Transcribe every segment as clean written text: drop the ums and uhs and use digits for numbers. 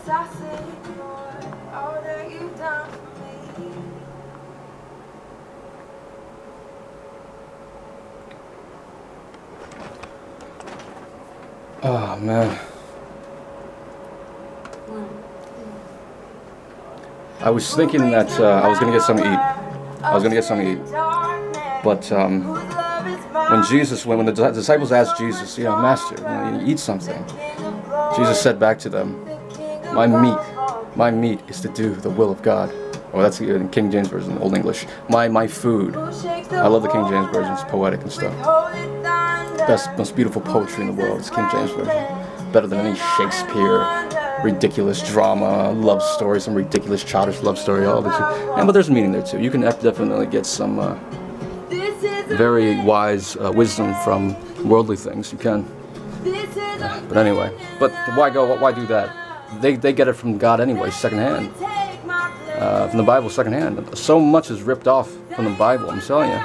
Oh man. I was thinking that I was gonna get something to eat. But when the disciples asked Jesus, Master, you eat something. Jesus said back to them, my meat is to do the will of God. Oh, that's in King James Version, Old English. My food. I love the King James Version. It's poetic and stuff. Best, most beautiful poetry in the world is King James Version. Better than any Shakespeare, ridiculous drama, love story, some ridiculous childish love story, all this. But there's meaning there too. You can definitely get some very wise wisdom from worldly things. You can. But anyway, why do that? They get it from God anyway, secondhand. From the Bible, secondhand. So much is ripped off from the Bible, I'm telling you.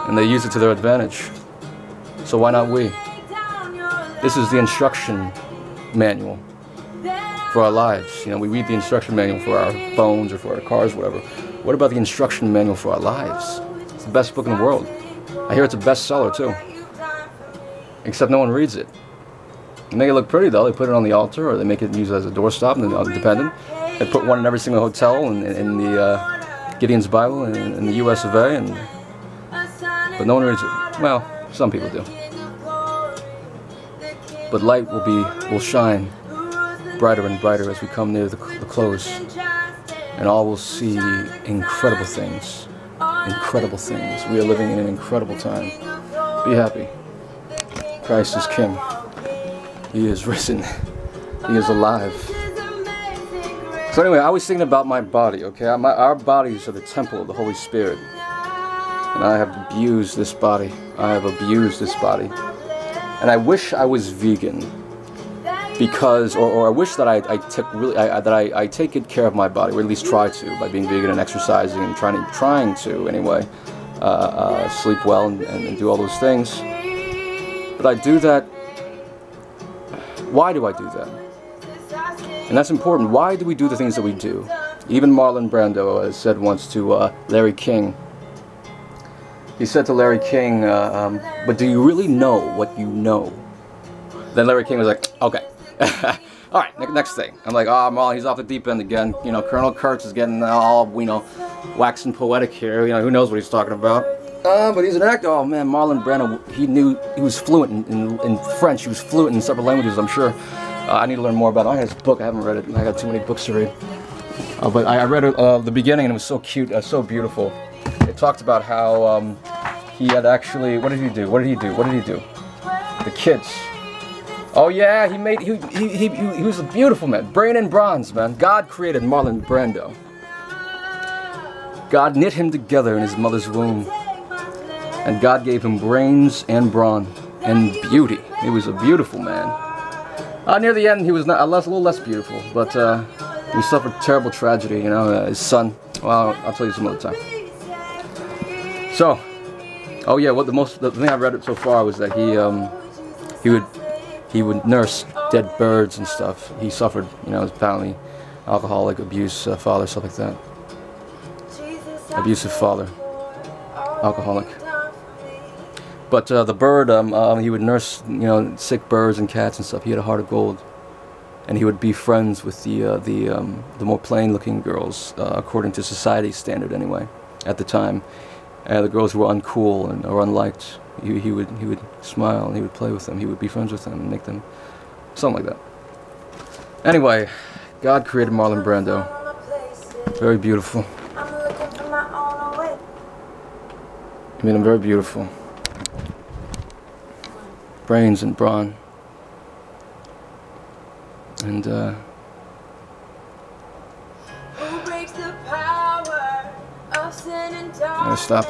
And they use it to their advantage. So why not we? This is the instruction manual for our lives. We read the instruction manual for our phones or for our cars, whatever. What about the instruction manual for our lives? It's the best book in the world. I hear it's a bestseller too. Except no one reads it. They make it look pretty though. They put it on the altar, or they make it used as a doorstop, and dependent. They put one in every single hotel in the Gideon's Bible in the U.S. of A. But no one reads it. Well, some people do. But light will shine brighter and brighter as we come near the close, and all will see incredible things. Incredible things. We are living in an incredible time. Be happy. Christ is King. He is risen. He is alive. So anyway, I was thinking about my body, okay? Our bodies are the temple of the Holy Spirit. And I have abused this body. And I wish I was vegan. Because, or I wish that I take good care of my body, or at least try to, by being vegan and exercising and trying to anyway, sleep well and do all those things. But I do that. Why do I do that? And that's important. Why do we do the things that we do? Even Marlon Brando said once to Larry King. He said to Larry King, but do you really know what you know? Then Larry King was like, okay. Alright, next thing. I'm like, oh, Marlon, he's off the deep end again. Colonel Kurtz is getting all, waxing poetic here. Who knows what he's talking about. But he's an actor. Oh man, Marlon Brando, he was fluent in French. He was fluent in several languages, I'm sure. I need to learn more about it. I had his book, I haven't read it. I got too many books to read. But I read it, the beginning, and it was so cute, so beautiful. It talked about how he had actually, what did he do? The kids. Oh yeah, he was a beautiful man. Brain and bronze, man. God created Marlon Brando. God knit him together in his mother's womb. And God gave him brains and brawn and beauty. He was a beautiful man. Near the end, he was a little less beautiful, but he suffered terrible tragedy. His son. Well, I'll tell you some other time. So, oh yeah, the thing I read so far was that he would nurse dead birds and stuff. He suffered, apparently alcoholic, abuse, father, stuff like that. Abusive father, alcoholic. But the bird, he would nurse, sick birds and cats and stuff. He had a heart of gold, and he would be friends with the more plain-looking girls, according to society's standard, anyway, at the time. The girls who were uncool or unliked, he would smile and he would play with them. He would be friends with them and make them something like that. Anyway, God created Marlon Brando. Very beautiful. He made him very beautiful. Brains and brawn. And I'm gonna stop.